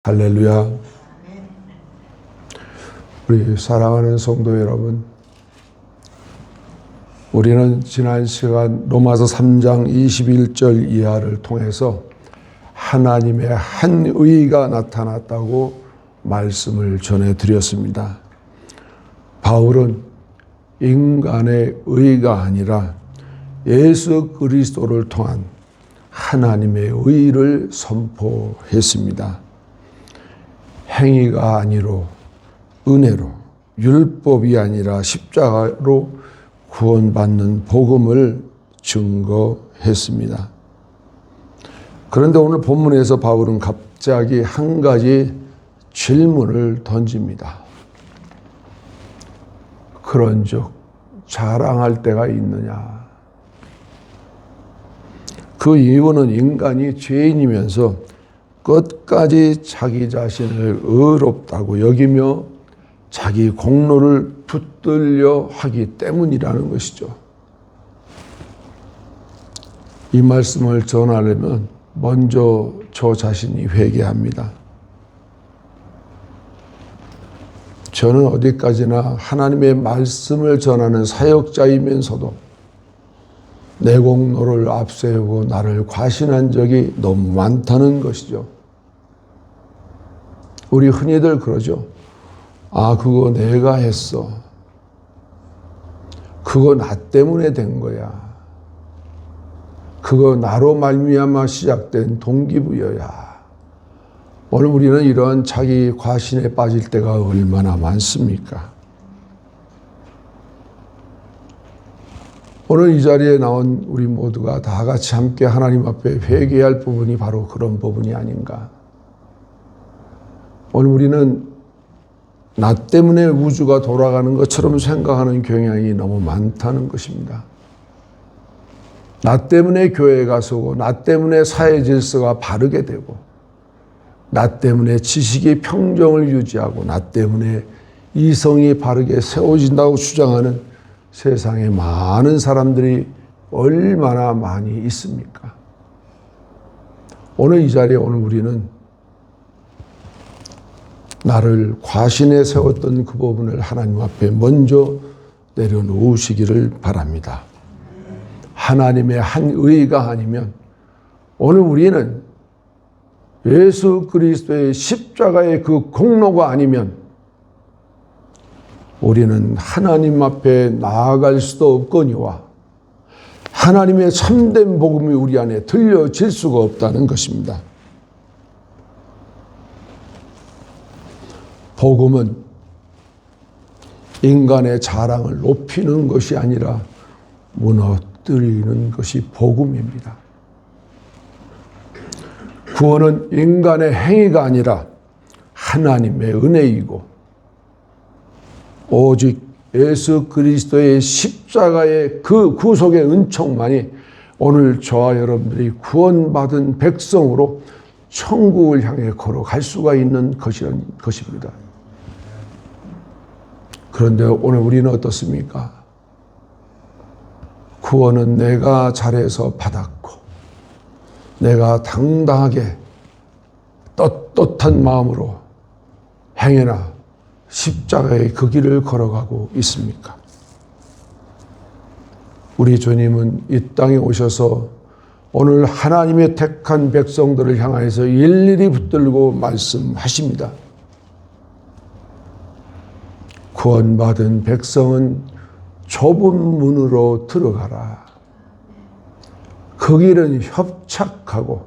할렐루야. 우리 사랑하는 성도 여러분, 우리는 지난 시간 로마서 3장 21절 이하를 통해서 하나님의 한 의가 나타났다고 말씀을 전해드렸습니다. 바울은 인간의 의가 아니라 예수 그리스도를 통한 하나님의 의를 선포했습니다. 행위가 아니로 은혜로 율법이 아니라 십자가로 구원받는 복음을 증거했습니다. 그런데 오늘 본문에서 바울은 갑자기 한 가지 질문을 던집니다. 그런즉 자랑할 때가 있느냐? 그 이유는 인간이 죄인이면서 끝까지 자기 자신을 의롭다고 여기며 자기 공로를 붙들려 하기 때문이라는 것이죠. 이 말씀을 전하려면 먼저 저 자신이 회개합니다. 저는 어디까지나 하나님의 말씀을 전하는 사역자이면서도 내 공로를 앞세우고 나를 과신한 적이 너무 많다는 것이죠. 우리 흔히들 그러죠. 아, 그거 내가 했어. 그거 나 때문에 된 거야. 그거 나로 말미암아 시작된 동기부여야. 오늘 우리는 이런 자기 과신에 빠질 때가 얼마나 많습니까? 오늘 이 자리에 나온 우리 모두가 다 같이 함께 하나님 앞에 회개할 부분이 바로 그런 부분이 아닌가. 오늘 우리는 나 때문에 우주가 돌아가는 것처럼 생각하는 경향이 너무 많다는 것입니다. 나 때문에 교회가 서고, 나 때문에 사회 질서가 바르게 되고, 나 때문에 지식이 평정을 유지하고, 나 때문에 이성이 바르게 세워진다고 주장하는 세상에 많은 사람들이 얼마나 많이 있습니까? 오늘 이 자리에 오늘 우리는 나를 과신에 세웠던 그 부분을 하나님 앞에 먼저 내려놓으시기를 바랍니다. 하나님의 한 의가 아니면 오늘 우리는 예수 그리스도의 십자가의 그 공로가 아니면 우리는 하나님 앞에 나아갈 수도 없거니와 하나님의 참된 복음이 우리 안에 들려질 수가 없다는 것입니다. 복음은 인간의 자랑을 높이는 것이 아니라 무너뜨리는 것이 복음입니다. 구원은 인간의 행위가 아니라 하나님의 은혜이고 오직 예수 그리스도의 십자가의 그 구속의 은총만이 오늘 저와 여러분들이 구원받은 백성으로 천국을 향해 걸어갈 수가 있는 것입니다. 그런데 오늘 우리는 어떻습니까? 구원은 내가 잘해서 받았고 내가 당당하게 떳떳한 마음으로 행해나 십자가의 그 길을 걸어가고 있습니까? 우리 주님은 이 땅에 오셔서 오늘 하나님의 택한 백성들을 향하여서 일일이 붙들고 말씀하십니다. 구원받은 백성은 좁은 문으로 들어가라. 그 길은 협착하고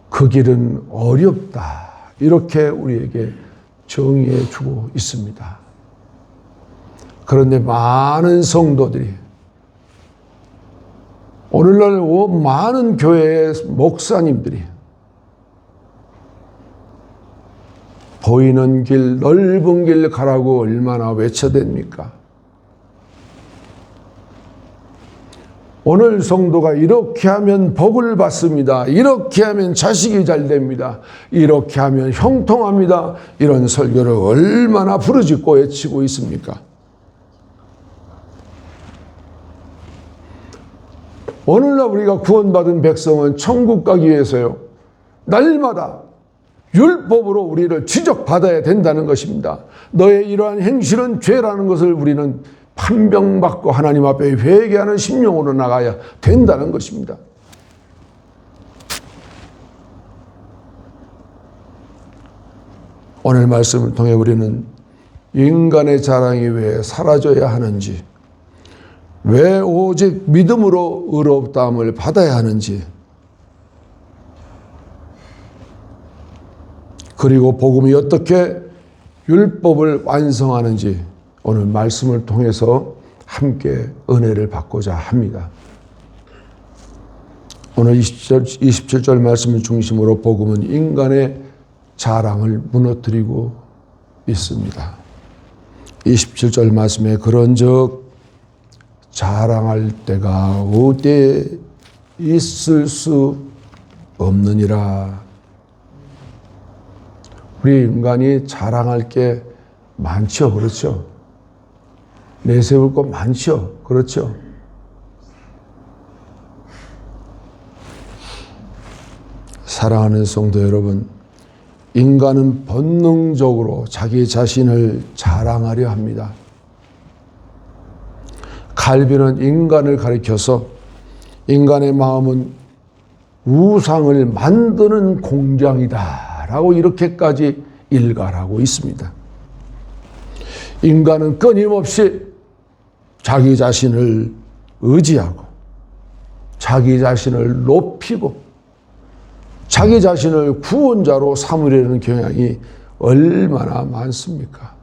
그 길은 어렵다. 이렇게 우리에게 정의해 주고 있습니다. 그런데 많은 성도들이 오늘날 많은 교회의 목사님들이 보이는 길, 넓은 길 가라고 얼마나 외쳐댑니까? 오늘 성도가 이렇게 하면 복을 받습니다. 이렇게 하면 자식이 잘 됩니다. 이렇게 하면 형통합니다. 이런 설교를 얼마나 부르짖고 외치고 있습니까? 오늘날 우리가 구원받은 백성은 천국 가기 위해서요, 날마다 율법으로 우리를 지적받아야 된다는 것입니다. 너의 이러한 행실은 죄라는 것을 우리는 판명받고 하나님 앞에 회개하는 심령으로 나가야 된다는 것입니다. 오늘 말씀을 통해 우리는 인간의 자랑이 왜 사라져야 하는지, 왜 오직 믿음으로 의롭다함을 받아야 하는지, 그리고 복음이 어떻게 율법을 완성하는지 오늘 말씀을 통해서 함께 은혜를 받고자 합니다. 오늘 27절 말씀을 중심으로 복음은 인간의 자랑을 무너뜨리고 있습니다. 27절 말씀에 그런즉 자랑할 때가 어디에 있을 수 없느니라. 우리 인간이 자랑할 게 많죠. 그렇죠? 내세울 거 많죠. 그렇죠? 사랑하는 성도 여러분, 인간은 본능적으로 자기 자신을 자랑하려 합니다. 칼빈은 인간을 가리켜서 인간의 마음은 우상을 만드는 공장이다 라고 이렇게까지 일갈하고 있습니다. 인간은 끊임없이 자기 자신을 의지하고 자기 자신을 높이고 자기 자신을 구원자로 삼으려는 경향이 얼마나 많습니까?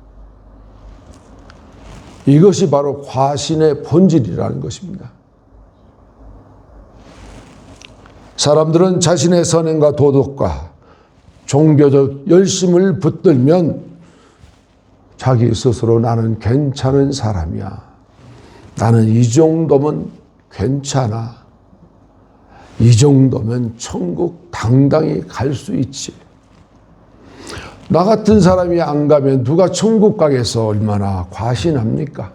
이것이 바로 과신의 본질이라는 것입니다. 사람들은 자신의 선행과 도덕과 종교적 열심을 붙들면 자기 스스로 나는 괜찮은 사람이야. 나는 이 정도면 괜찮아. 이 정도면 천국 당당히 갈 수 있지. 나 같은 사람이 안 가면 누가 천국 가겠어. 얼마나 과신합니까?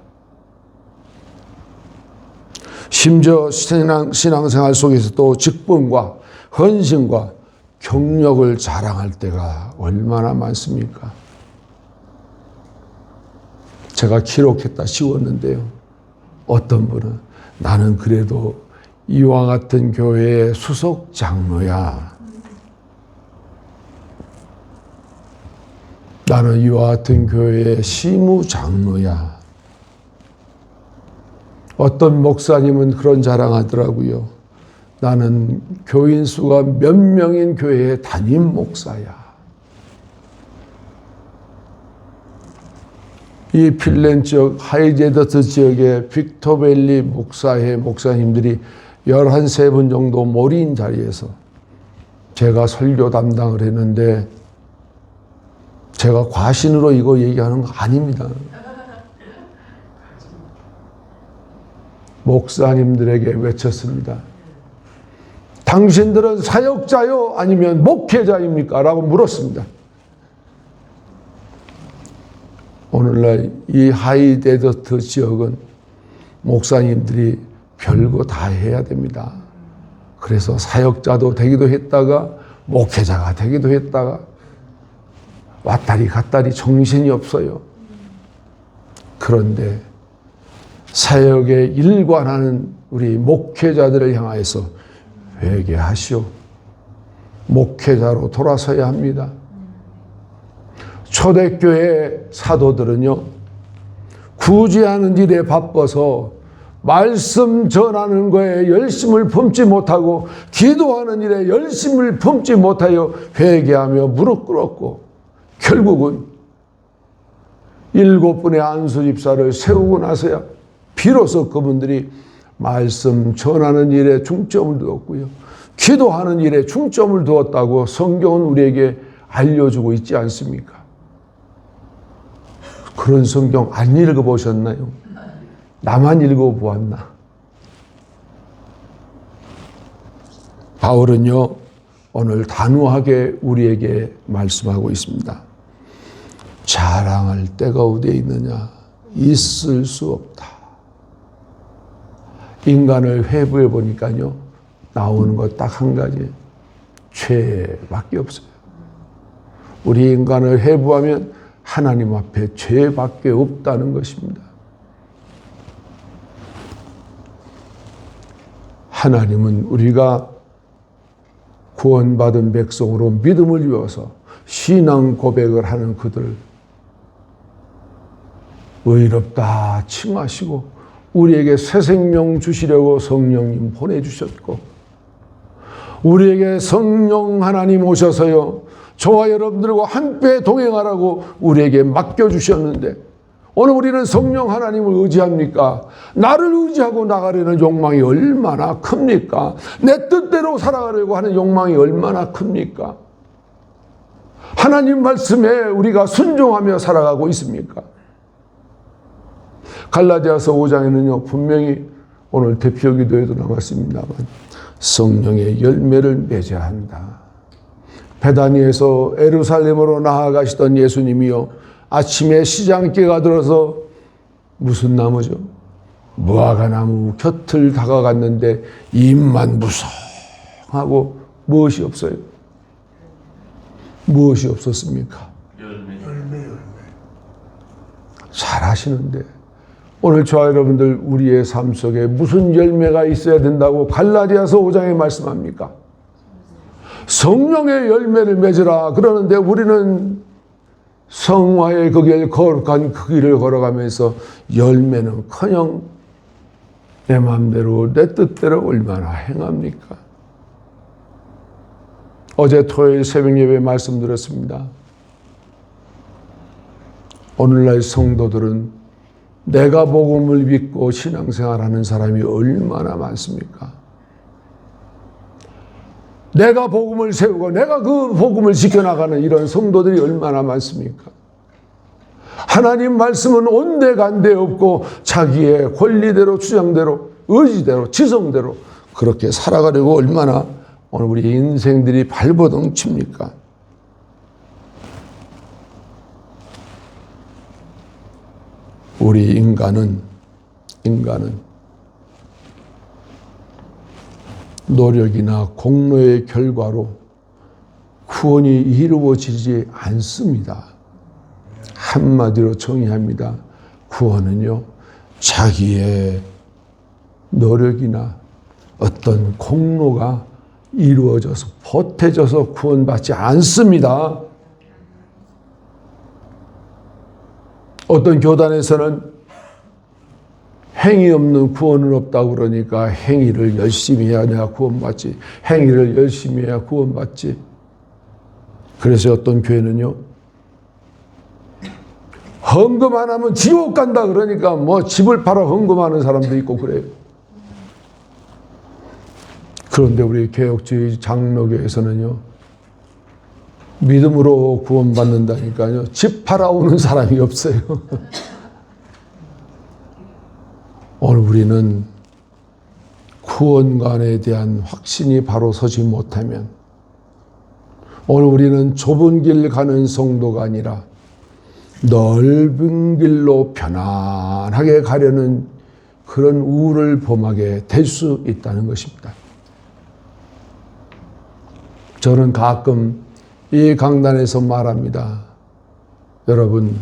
심지어 신앙생활 속에서 또 직분과 헌신과 경력을 자랑할 때가 얼마나 많습니까? 제가 기록했다 씌웠는데요. 어떤 분은 나는 그래도 이와 같은 교회의 수석 장로야. 나는 이와 같은 교회의 시무 장로야. 어떤 목사님은 그런 자랑하더라고요. 나는 교인 수가 몇 명인 교회의 담임 목사야. 이 필렌 지역, 하이제더트 지역의 빅토밸리 목사회 목사님들이 13분 정도 모인 자리에서 제가 설교 담당을 했는데 제가 과신으로 이거 얘기하는 거 아닙니다. 목사님들에게 외쳤습니다. 당신들은 사역자요? 아니면 목회자입니까? 라고 물었습니다. 오늘날 이 하이데더트 지역은 목사님들이 별거 다 해야 됩니다. 그래서 사역자도 되기도 했다가 목회자가 되기도 했다가 왔다리 갔다리 정신이 없어요. 그런데 사역에 일관하는 우리 목회자들을 향하여서 회개하시오. 목회자로 돌아서야 합니다. 초대교회 사도들은요, 구제하는 일에 바빠서 말씀 전하는 거에 열심을 품지 못하고 기도하는 일에 열심을 품지 못하여 회개하며 무릎 꿇었고 결국은 7분의 안수 집사를 세우고 나서야 비로소 그분들이 말씀 전하는 일에 중점을 두었고요. 기도하는 일에 중점을 두었다고 성경은 우리에게 알려주고 있지 않습니까? 그런 성경 안 읽어보셨나요? 나만 읽어보았나? 바울은요, 오늘 단호하게 우리에게 말씀하고 있습니다. 자랑할 때가 어디에 있느냐? 있을 수 없다. 인간을 회부해 보니까요, 나오는 것 딱 한 가지, 죄밖에 없어요. 우리 인간을 해부하면 하나님 앞에 죄밖에 없다는 것입니다. 하나님은 우리가 구원받은 백성으로 믿음을 이어서 신앙 고백을 하는 그들 의롭다 칭하시고 우리에게 새 생명 주시려고 성령님 보내주셨고 우리에게 성령 하나님 오셔서요 저와 여러분들과 함께 동행하라고 우리에게 맡겨주셨는데 오늘 우리는 성령 하나님을 의지합니까? 나를 의지하고 나가려는 욕망이 얼마나 큽니까? 내 뜻대로 살아가려고 하는 욕망이 얼마나 큽니까? 하나님 말씀에 우리가 순종하며 살아가고 있습니까? 갈라디아서 5장에는요 분명히 오늘 대표 기도에도 나왔습니다만 성령의 열매를 맺어야 한다. 베다니에서 예루살렘으로 나아가시던 예수님이요 아침에 시장길가 들어서 무슨 나무죠? 무화과나무 곁을 다가갔는데 잎만 무성하고 무엇이 없어요? 무엇이 없었습니까? 열매. 잘하시는데 오늘 저와 여러분들 우리의 삶 속에 무슨 열매가 있어야 된다고 갈라디아서 5장에 말씀합니까? 성령의 열매를 맺으라 그러는데 우리는 성화의 그 길, 거룩한 그 길을 걸어가면서 열매는커녕 내 마음대로 내 뜻대로 얼마나 행합니까? 어제 토요일 새벽 예배 말씀드렸습니다. 오늘날 성도들은 내가 복음을 믿고 신앙생활하는 사람이 얼마나 많습니까? 내가 복음을 세우고 내가 그 복음을 지켜나가는 이런 성도들이 얼마나 많습니까? 하나님 말씀은 온데간데 없고 자기의 권리대로 주장대로 의지대로 지성대로 그렇게 살아가려고 얼마나 오늘 우리 인생들이 발버둥 칩니까? 우리 인간은 노력이나 공로의 결과로 구원이 이루어지지 않습니다. 한마디로 정의합니다. 구원은요, 자기의 노력이나 어떤 공로가 이루어져서 보태져서 구원받지 않습니다. 어떤 교단에서는 행위 없는 구원은 없다고 그러니까 행위를 열심히 해야 내가 구원받지. 행위를 열심히 해야 구원받지. 그래서 어떤 교회는요. 헌금 안 하면 지옥 간다 그러니까 뭐 집을 팔아 헌금하는 사람도 있고 그래요. 그런데 우리 개혁주의 장로교에서는요. 믿음으로 구원받는다니까요. 집 팔아오는 사람이 없어요. 오늘 우리는 구원관에 대한 확신이 바로 서지 못하면 오늘 우리는 좁은 길 가는 성도가 아니라 넓은 길로 편안하게 가려는 그런 우를 범하게 될 수 있다는 것입니다. 저는 가끔 이 강단에서 말합니다. 여러분,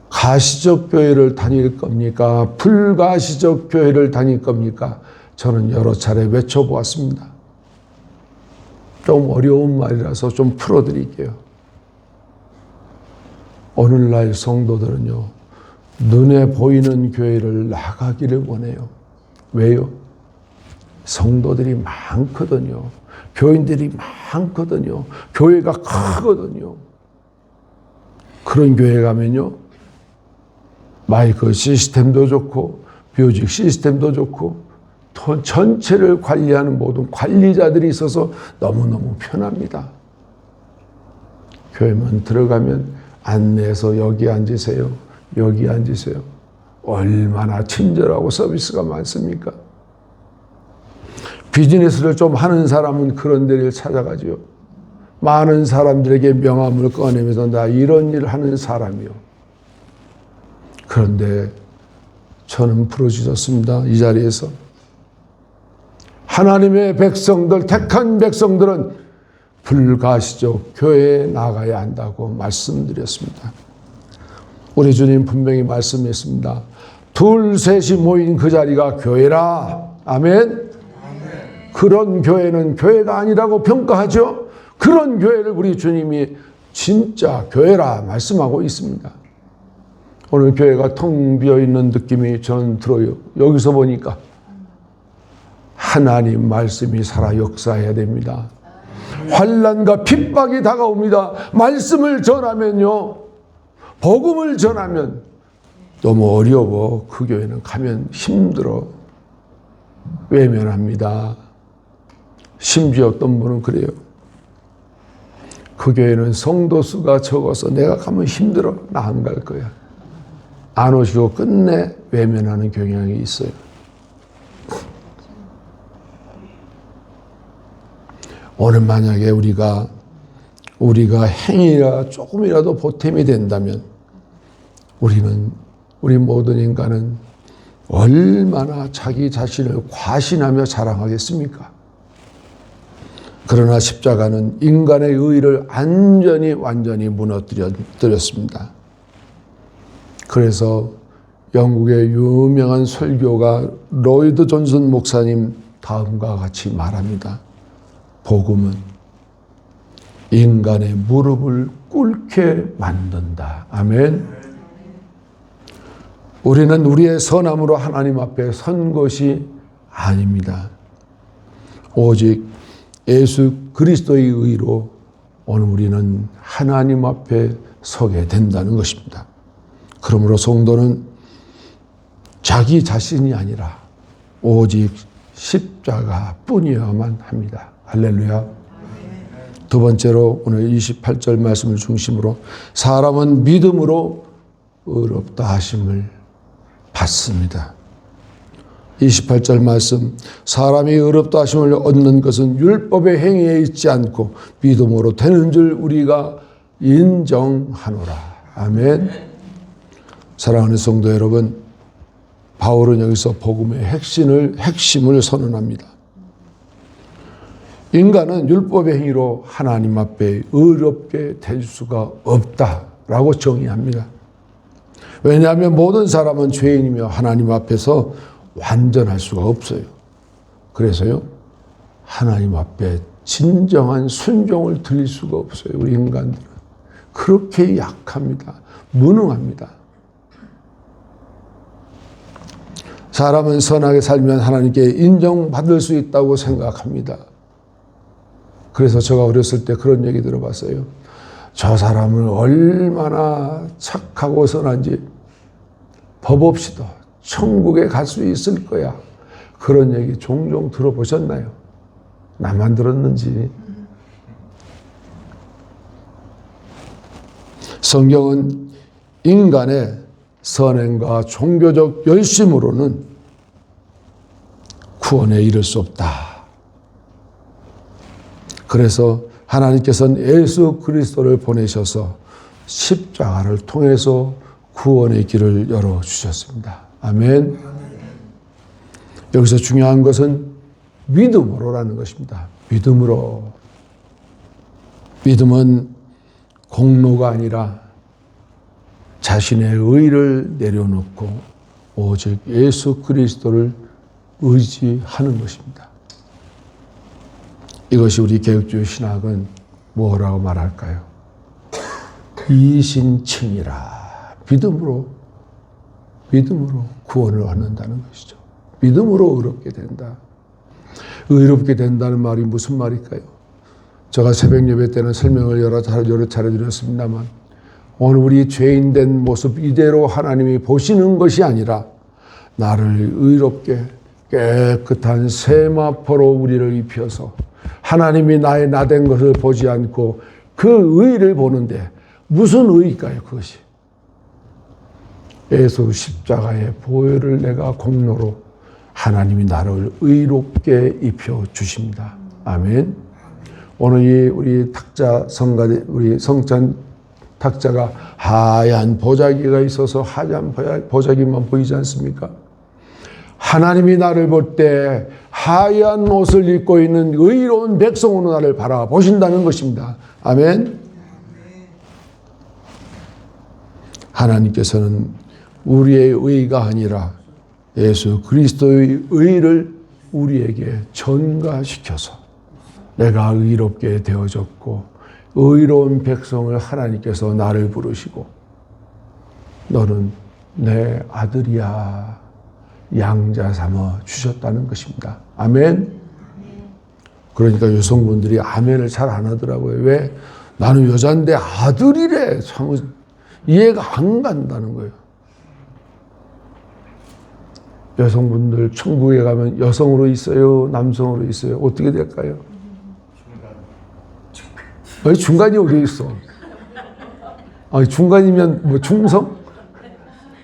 가시적 교회를 다닐 겁니까? 불가시적 교회를 다닐 겁니까? 저는 여러 차례 외쳐보았습니다. 좀 어려운 말이라서 좀 풀어드릴게요. 오늘날 성도들은요, 눈에 보이는 교회를 나가기를 원해요. 왜요? 성도들이 많거든요. 교인들이 많거든요. 교회가 크거든요. 그런 교회 가면요, 마이크 시스템도 좋고 뮤직 시스템도 좋고 또 전체를 관리하는 모든 관리자들이 있어서 너무너무 편합니다. 교회만 들어가면 안내해서 여기 앉으세요. 여기 앉으세요. 얼마나 친절하고 서비스가 많습니까? 비즈니스를 좀 하는 사람은 그런 데를 찾아가지요. 많은 사람들에게 명함을 꺼내면서 나 이런 일을 하는 사람이요. 그런데 저는 부르짖었습니다. 이 자리에서. 하나님의 백성들, 택한 백성들은 불가시적 교회에 나가야 한다고 말씀드렸습니다. 우리 주님 분명히 말씀했습니다. 둘, 셋이 모인 그 자리가 교회라. 아멘. 그런 교회는 교회가 아니라고 평가하죠. 그런 교회를 우리 주님이 진짜 교회라 말씀하고 있습니다. 오늘 교회가 텅 비어있는 느낌이 저는 들어요. 여기서 보니까 하나님 말씀이 살아 역사해야 됩니다. 환난과 핍박이 다가옵니다. 말씀을 전하면요, 복음을 전하면 너무 어려워. 그 교회는 가면 힘들어. 외면합니다. 심지어 어떤 분은 그래요. 그 교회는 성도 수가 적어서 내가 가면 힘들어. 나 안 갈 거야. 안 오시고 끝내 외면하는 경향이 있어요. 오늘 만약에 우리가 행위가 조금이라도 보탬이 된다면 우리 모든 인간은 얼마나 자기 자신을 과신하며 자랑하겠습니까? 그러나 십자가는 인간의 의의를 완전히 무너뜨렸습니다. 그래서 영국의 유명한 설교가 로이드 존슨 목사님 다음과 같이 말합니다. 복음은 인간의 무릎을 꿇게 만든다. 아멘. 우리는 우리의 선함으로 하나님 앞에 선 것이 아닙니다. 오직 예수 그리스도의 의로 오늘 우리는 하나님 앞에 서게 된다는 것입니다. 그러므로 성도는 자기 자신이 아니라 오직 십자가뿐이어야만 합니다. 할렐루야. 두 번째로 오늘 28절 말씀을 중심으로 사람은 믿음으로 의롭다 하심을 받습니다. 28절 말씀, 사람이 의롭다 하심을 얻는 것은 율법의 행위에 있지 않고 믿음으로 되는 줄 우리가 인정하노라. 아멘. 사랑하는 성도 여러분, 바울은 여기서 복음의 핵심을 선언합니다. 인간은 율법의 행위로 하나님 앞에 의롭게 될 수가 없다라고 정의합니다. 왜냐하면 모든 사람은 죄인이며 하나님 앞에서 완전할 수가 없어요. 그래서요, 하나님 앞에 진정한 순종을 드릴 수가 없어요. 우리 인간들은 그렇게 약합니다. 무능합니다. 사람은 선하게 살면 하나님께 인정받을 수 있다고 생각합니다. 그래서 제가 어렸을 때 그런 얘기 들어봤어요. 저 사람은 얼마나 착하고 선한지 법 없이도 천국에 갈 수 있을 거야. 그런 얘기 종종 들어보셨나요? 나만 들었는지. 성경은 인간의 선행과 종교적 열심으로는 구원에 이를 수 없다. 그래서 하나님께서는 예수 그리스도를 보내셔서 십자가를 통해서 구원의 길을 열어주셨습니다. 아멘. 여기서 중요한 것은 믿음으로라는 것입니다. 믿음으로. 믿음은 공로가 아니라 자신의 의를 내려놓고 오직 예수 그리스도를 의지하는 것입니다. 이것이 우리 개혁주의 신학은 뭐라고 말할까요? 이신칭이라. 믿음으로 구원을 얻는다는 것이죠. 믿음으로 의롭게 된다. 의롭게 된다는 말이 무슨 말일까요? 제가 새벽 예배 때는 설명을 여러 차례 드렸습니다만 오늘 우리 죄인된 모습 이대로 하나님이 보시는 것이 아니라 나를 의롭게 깨끗한 세마포로 우리를 입혀서 하나님이 나의 나된 것을 보지 않고 그 의를 보는데 무슨 의일까요? 그것이 예수 십자가의 보혈을 내가 공로로 하나님이 나를 의롭게 입혀 주십니다. 아멘. 오늘 우리 탁자 성가대 우리 성찬 탁자가 하얀 보자기가 있어서 하얀 보자기만 보이지 않습니까? 하나님이 나를 볼 때 하얀 옷을 입고 있는 의로운 백성으로 나를 바라보신다는 것입니다. 아멘. 하나님께서는 우리의 의가 아니라 예수 그리스도의 의를 우리에게 전가시켜서 내가 의롭게 되어졌고 의로운 백성을 하나님께서 나를 부르시고 너는 내 아들이야 양자 삼아 주셨다는 것입니다. 아멘. 그러니까 여성분들이 아멘을 잘 안 하더라고요. 왜? 나는 여자인데 아들이래. 참 이해가 안 간다는 거예요. 여성분들 천국에 가면 여성으로 있어요? 남성으로 있어요? 어떻게 될까요? 왜 중간이 어디 있어? 아니, 중간이면 뭐 중성?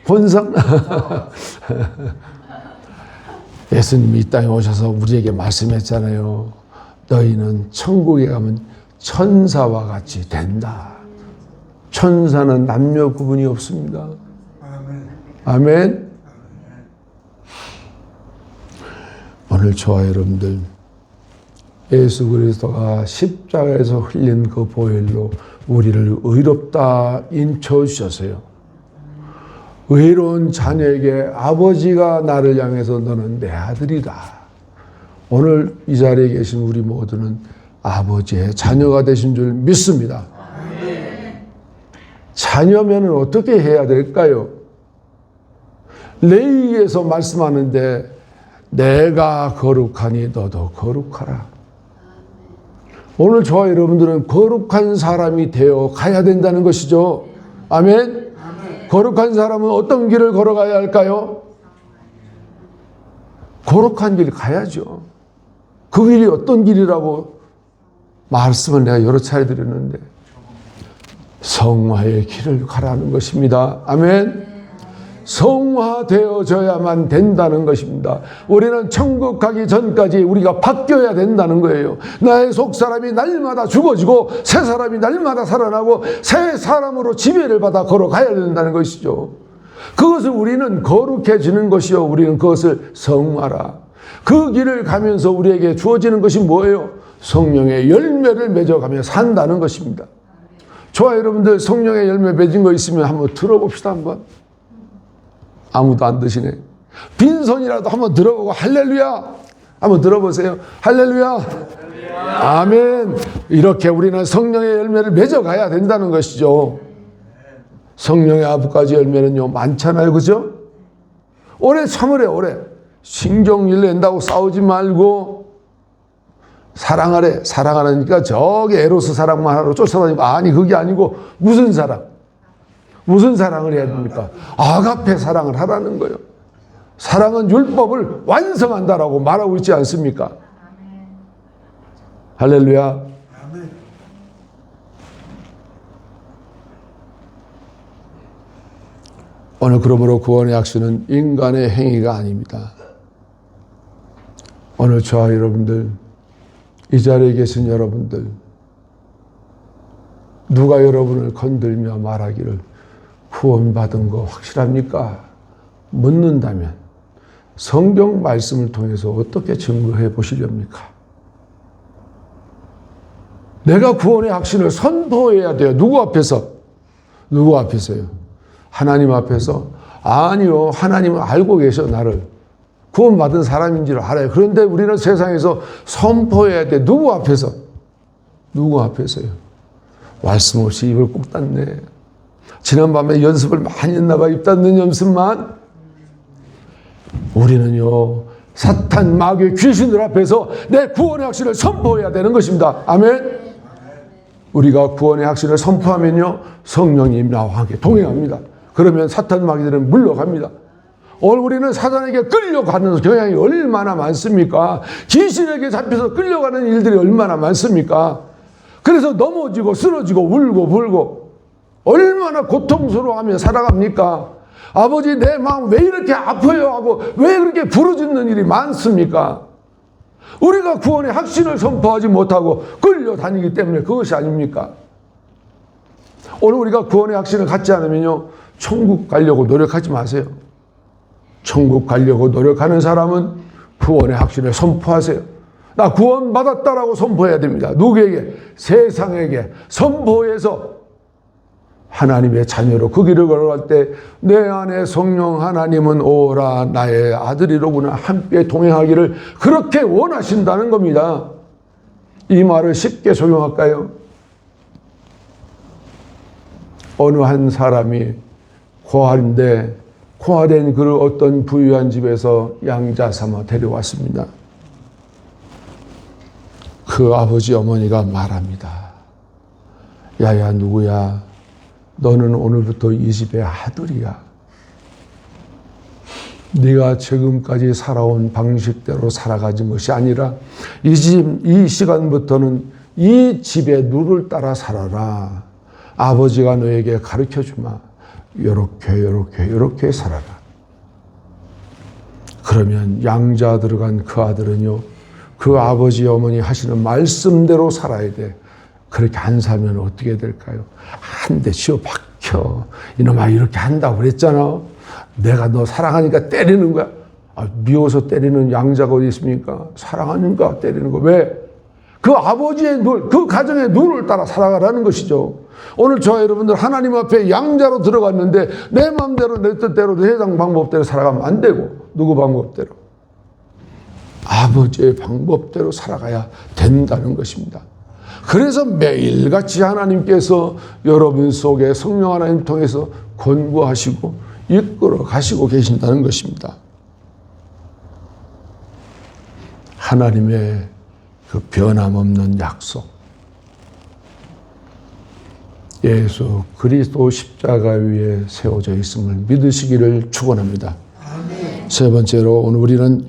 본성? 예수님이 이 땅에 오셔서 우리에게 말씀했잖아요. 너희는 천국에 가면 천사와 같이 된다. 천사는 남녀 구분이 없습니다. 아멘. 오늘 저와 여러분들 예수 그리스도가 십자가에서 흘린 그 보혈로 우리를 의롭다 인쳐주셨어요. 의로운 자녀에게 아버지가 나를 향해서 너는 내 아들이다. 오늘 이 자리에 계신 우리 모두는 아버지의 자녀가 되신 줄 믿습니다. 자녀면 어떻게 해야 될까요? 레위기에서 말씀하는데 내가 거룩하니 너도 거룩하라. 오늘 저와 여러분들은 거룩한 사람이 되어 가야 된다는 것이죠. 아멘. 거룩한 사람은 어떤 길을 걸어가야 할까요? 거룩한 길 가야죠. 그 길이 어떤 길이라고 말씀을 내가 여러 차례 드렸는데 성화의 길을 가라는 것입니다. 아멘. 성화되어져야만 된다는 것입니다. 우리는 천국 가기 전까지 우리가 바뀌어야 된다는 거예요. 나의 속사람이 날마다 죽어지고 새 사람이 날마다 살아나고 새 사람으로 지배를 받아 걸어가야 된다는 것이죠. 그것을 우리는 거룩해지는 것이요. 우리는 그것을 성화라. 그 길을 가면서 우리에게 주어지는 것이 뭐예요? 성령의 열매를 맺어가며 산다는 것입니다. 저와 여러분들 성령의 열매 맺은 거 있으면 한번 들어봅시다. 한번. 아무도 안 드시네. 빈손이라도 한번 들어보고 할렐루야 한번 들어보세요. 할렐루야. 아멘. 이렇게 우리는 성령의 열매를 맺어가야 된다는 것이죠. 성령의 9가지 열매는요 많잖아요. 그죠? 오래 참으래. 오래 신경질 낸다고 싸우지 말고 사랑하래. 사랑하라니까 저기 에로스 사랑만 하러 쫓아다니고 아니 그게 아니고 무슨 사랑? 무슨 사랑을 해야 됩니까? 아가페 사랑을 하라는 거예요. 사랑은 율법을 완성한다라고 말하고 있지 않습니까? 할렐루야. 오늘 그러므로 구원의 확신은 인간의 행위가 아닙니다. 오늘 저와 여러분들, 이 자리에 계신 여러분들, 누가 여러분을 건들며 말하기를 구원받은 거 확실합니까? 묻는다면 성경 말씀을 통해서 어떻게 증거해 보시렵니까? 내가 구원의 확신을 선포해야 돼요. 누구 앞에서? 누구 앞에서요? 하나님 앞에서? 아니요. 하나님은 알고 계셔. 나를. 구원받은 사람인 줄 알아요. 그런데 우리는 세상에서 선포해야 돼. 누구 앞에서? 누구 앞에서요? 말씀 없이 입을 꾹 닫네. 지난밤에 연습을 많이 했나 봐. 입 닫는 연습만. 우리는요 사탄 마귀 귀신들 앞에서 내 구원의 확신을 선포해야 되는 것입니다. 아멘. 우리가 구원의 확신을 선포하면요 성령님 나와 함께 동행합니다. 그러면 사탄 마귀들은 물러갑니다. 오늘 우리는 사탄에게 끌려가는 경향이 얼마나 많습니까? 귀신에게 잡혀서 끌려가는 일들이 얼마나 많습니까? 그래서 넘어지고 쓰러지고 울고 불고 얼마나 고통스러워하며 살아갑니까? 아버지 내 마음 왜 이렇게 아파요 하고 왜 그렇게 부르짖는 일이 많습니까? 우리가 구원의 확신을 선포하지 못하고 끌려다니기 때문에 그것이 아닙니까? 오늘 우리가 구원의 확신을 갖지 않으면요 천국 가려고 노력하지 마세요. 천국 가려고 노력하는 사람은 구원의 확신을 선포하세요. 나 구원 받았다라고 선포해야 됩니다. 누구에게? 세상에게 선포해서 하나님의 자녀로 그 길을 걸어갈 때 내 안에 성령 하나님은 오라 나의 아들이로구나 함께 동행하기를 그렇게 원하신다는 겁니다. 이 말을 쉽게 적용할까요? 어느 한 사람이 고아인데 고아된 그를 어떤 부유한 집에서 양자 삼아 데려왔습니다. 그 아버지 어머니가 말합니다. 야야 누구야? 너는 오늘부터 이 집의 아들이야. 네가 지금까지 살아온 방식대로 살아가진 것이 아니라 이 시간부터는 이 집의 룰을 따라 살아라. 아버지가 너에게 가르쳐주마. 요렇게 살아라. 그러면 양자 들어간 그 아들은요, 그 아버지 어머니 하시는 말씀대로 살아야 돼. 그렇게 안 살면 어떻게 될까요? 한 대 쥐어 박혀. 이놈아 이렇게 한다고 그랬잖아. 내가 너 사랑하니까 때리는 거야. 미워서 때리는 양자가 어디 있습니까? 사랑하니까 때리는 거. 왜? 그 아버지의 눈, 그 가정의 눈을 따라 살아가라는 것이죠. 오늘 저와 여러분들 하나님 앞에 양자로 들어갔는데 내 마음대로 내 뜻대로 내 세상 방법대로 살아가면 안 되고 누구 방법대로? 아버지의 방법대로 살아가야 된다는 것입니다. 그래서 매일같이 하나님께서 여러분 속에 성령 하나님 통해서 권고하시고 이끌어 가시고 계신다는 것입니다. 하나님의 그 변함없는 약속. 예수 그리스도 십자가 위에 세워져 있음을 믿으시기를 축원합니다. 세 번째로 오늘 우리는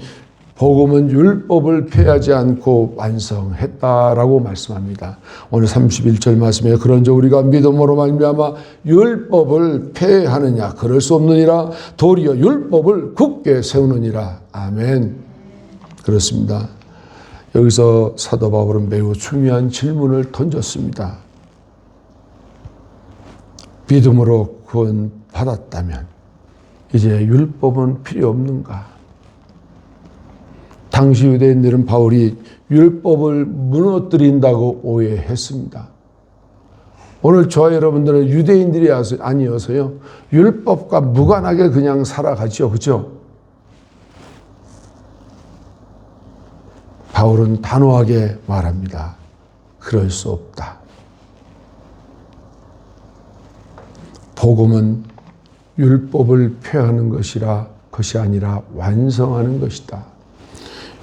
복음은 율법을 폐하지 않고 완성했다라고 말씀합니다. 오늘 31절 말씀에 그런즉 우리가 믿음으로 말미암아 율법을 폐하느냐 그럴 수 없느니라 도리어 율법을 굳게 세우느니라. 아멘. 그렇습니다. 여기서 사도 바울은 매우 중요한 질문을 던졌습니다. 믿음으로 구원 받았다면 이제 율법은 필요 없는가? 당시 유대인들은 바울이 율법을 무너뜨린다고 오해했습니다. 오늘 저와 여러분들은 유대인들이 아니어서요. 율법과 무관하게 그냥 살아가죠. 그렇죠? 바울은 단호하게 말합니다. 그럴 수 없다. 복음은 율법을 폐하는 것이 아니라 완성하는 것이다.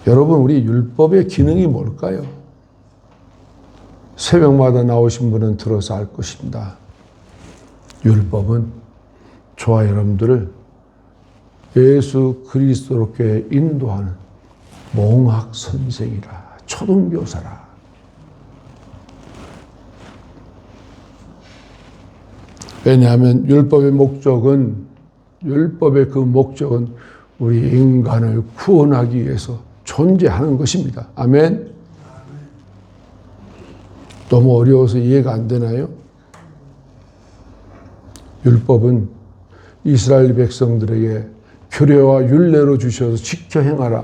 여러분, 우리 율법의 기능이 뭘까요? 새벽마다 나오신 분은 들어서 알 것입니다. 율법은 저와 여러분들을 예수 그리스도께 인도하는 몽학 선생이라, 초등교사라. 왜냐하면 율법의 그 목적은 우리 인간을 구원하기 위해서 존재하는 것입니다. 아멘. 너무 어려워서 이해가 안 되나요? 율법은 이스라엘 백성들에게 규례와 율례로 주셔서 지켜 행하라.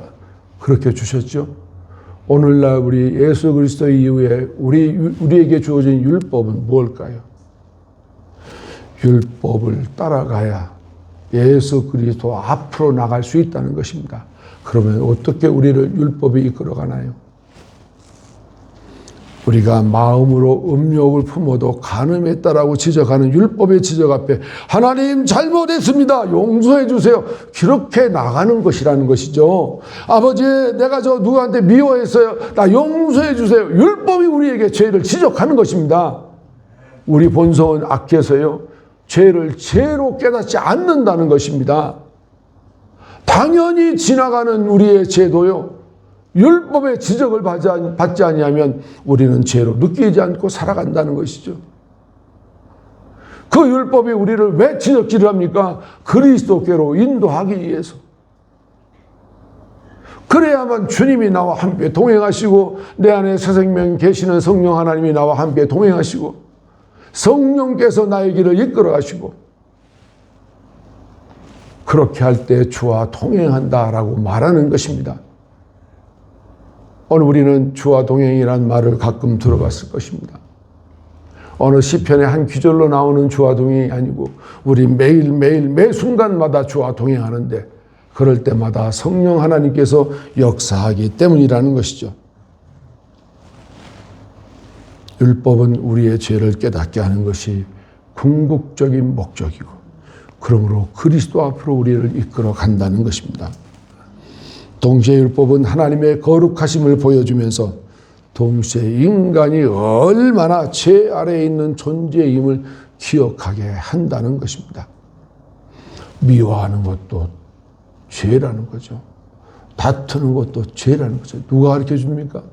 그렇게 주셨죠. 오늘날 우리 예수 그리스도 이후에 우리에게 주어진 율법은 무엇일까요? 율법을 따라가야 예수 그리스도 앞으로 나갈 수 있다는 것입니다. 그러면 어떻게 우리를 율법이 이끌어가나요? 우리가 마음으로 음욕을 품어도 간음했다라고 지적하는 율법의 지적 앞에 하나님 잘못했습니다. 용서해 주세요. 그렇게 나가는 것이라는 것이죠. 아버지 내가 저 누구한테 미워했어요. 나 용서해 주세요. 율법이 우리에게 죄를 지적하는 것입니다. 우리 본성은 악해서요. 죄를 죄로 깨닫지 않는다는 것입니다. 당연히 지나가는 우리의 죄도요. 율법의 지적을 받지 아니하면 우리는 죄로 느끼지 않고 살아간다는 것이죠. 그 율법이 우리를 왜 지적질을 합니까? 그리스도께로 인도하기 위해서. 그래야만 주님이 나와 함께 동행하시고 내 안에 새 생명 계시는 성령 하나님이 나와 함께 동행하시고 성령께서 나의 길을 이끌어 가시고 그렇게 할 때 주와 동행한다라고 말하는 것입니다. 오늘 우리는 주와 동행이라는 말을 가끔 들어봤을 것입니다. 어느 시편의 한 구절로 나오는 주와 동행이 아니고 우리 매일매일 매 순간마다 주와 동행하는데 그럴 때마다 성령 하나님께서 역사하기 때문이라는 것이죠. 율법은 우리의 죄를 깨닫게 하는 것이 궁극적인 목적이고 그러므로 그리스도 앞으로 우리를 이끌어 간다는 것입니다. 동시에 율법은 하나님의 거룩하심을 보여주면서 동시에 인간이 얼마나 죄 아래에 있는 존재임을 기억하게 한다는 것입니다. 미워하는 것도 죄라는 거죠. 다투는 것도 죄라는 거죠. 누가 가르쳐 줍니까?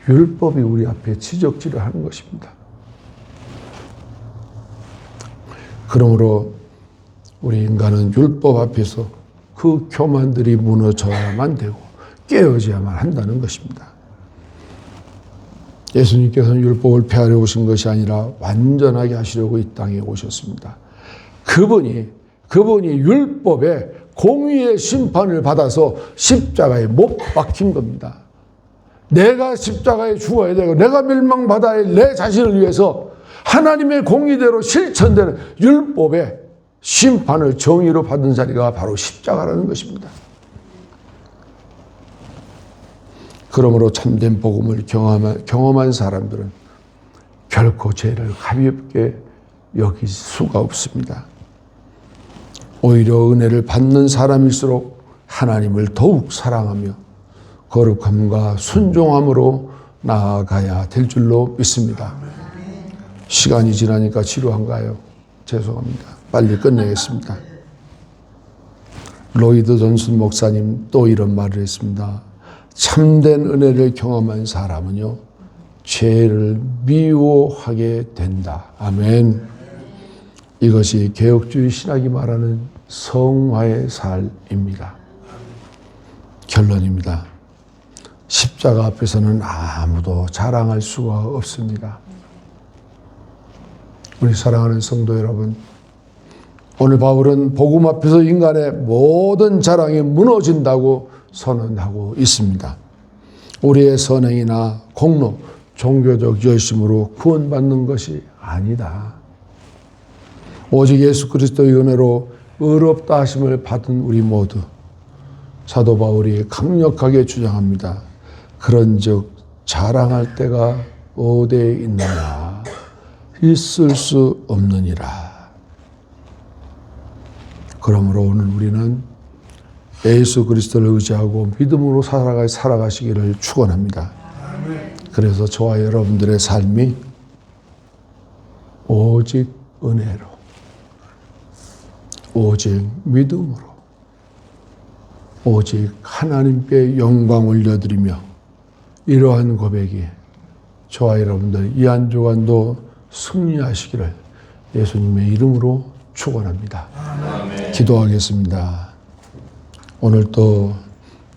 율법이 우리 앞에 지적질을 하는 것입니다. 그러므로 우리 인간은 율법 앞에서 그 교만들이 무너져야만 되고 깨어져야만 한다는 것입니다. 예수님께서는 율법을 폐하려 오신 것이 아니라 완전하게 하시려고 이 땅에 오셨습니다. 그분이 율법의 공의의 심판을 받아서 십자가에 못 박힌 겁니다. 내가 십자가에 죽어야 되고 내가 멸망받아야 할 내 자신을 위해서 하나님의 공의대로 실천되는 율법의 심판을 정의로 받은 자리가 바로 십자가라는 것입니다. 그러므로 참된 복음을 경험한 사람들은 결코 죄를 가볍게 여길 수가 없습니다. 오히려 은혜를 받는 사람일수록 하나님을 더욱 사랑하며 거룩함과 순종함으로 나아가야 될 줄로 믿습니다. 시간이 지나니까 지루한가요? 죄송합니다. 빨리 끝내겠습니다. 로이드 존슨 목사님 또 이런 말을 했습니다. 참된 은혜를 경험한 사람은요, 죄를 미워하게 된다. 아멘. 이것이 개혁주의 신학이 말하는 성화의 삶입니다. 결론입니다. 십자가 앞에서는 아무도 자랑할 수가 없습니다. 우리 사랑하는 성도 여러분, 오늘 바울은 복음 앞에서 인간의 모든 자랑이 무너진다고 선언하고 있습니다. 우리의 선행이나 공로, 종교적 열심으로 구원받는 것이 아니다. 오직 예수 그리스도의 은혜로 의롭다 하심을 받은 우리 모두, 사도 바울이 강력하게 주장합니다. 그런즉 자랑할 때가 어디에 있느냐? 있을 수 없느니라. 그러므로 오늘 우리는 예수 그리스도를 의지하고 믿음으로 살아가시기를 축원합니다. 그래서 저와 여러분들의 삶이 오직 은혜로, 오직 믿음으로, 오직 하나님께 영광 올려드리며 이러한 고백이 저와 여러분들 이 한 주간도 승리하시기를 예수님의 이름으로 축원합니다. 기도하겠습니다. 오늘 또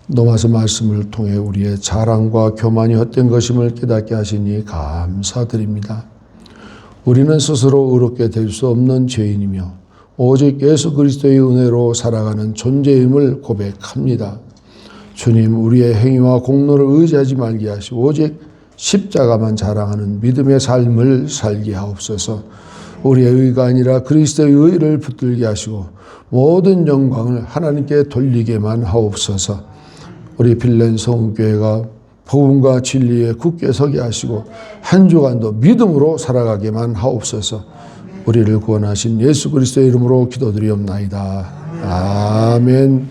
노마서 말씀을 통해 우리의 자랑과 교만이 헛된 것임을 깨닫게 하시니 감사드립니다. 우리는 스스로 의롭게 될 수 없는 죄인이며 오직 예수 그리스도의 은혜로 살아가는 존재임을 고백합니다. 주님, 우리의 행위와 공로를 의지하지 말게 하시고 오직 십자가만 자랑하는 믿음의 삶을 살게 하옵소서. 우리의 의가 아니라 그리스도의 의를 붙들게 하시고 모든 영광을 하나님께 돌리게만 하옵소서. 우리 빌렌 성교회가 복음과 진리에 굳게 서게 하시고 한 주간도 믿음으로 살아가게만 하옵소서. 우리를 구원하신 예수 그리스도의 이름으로 기도드리옵나이다. 아멘.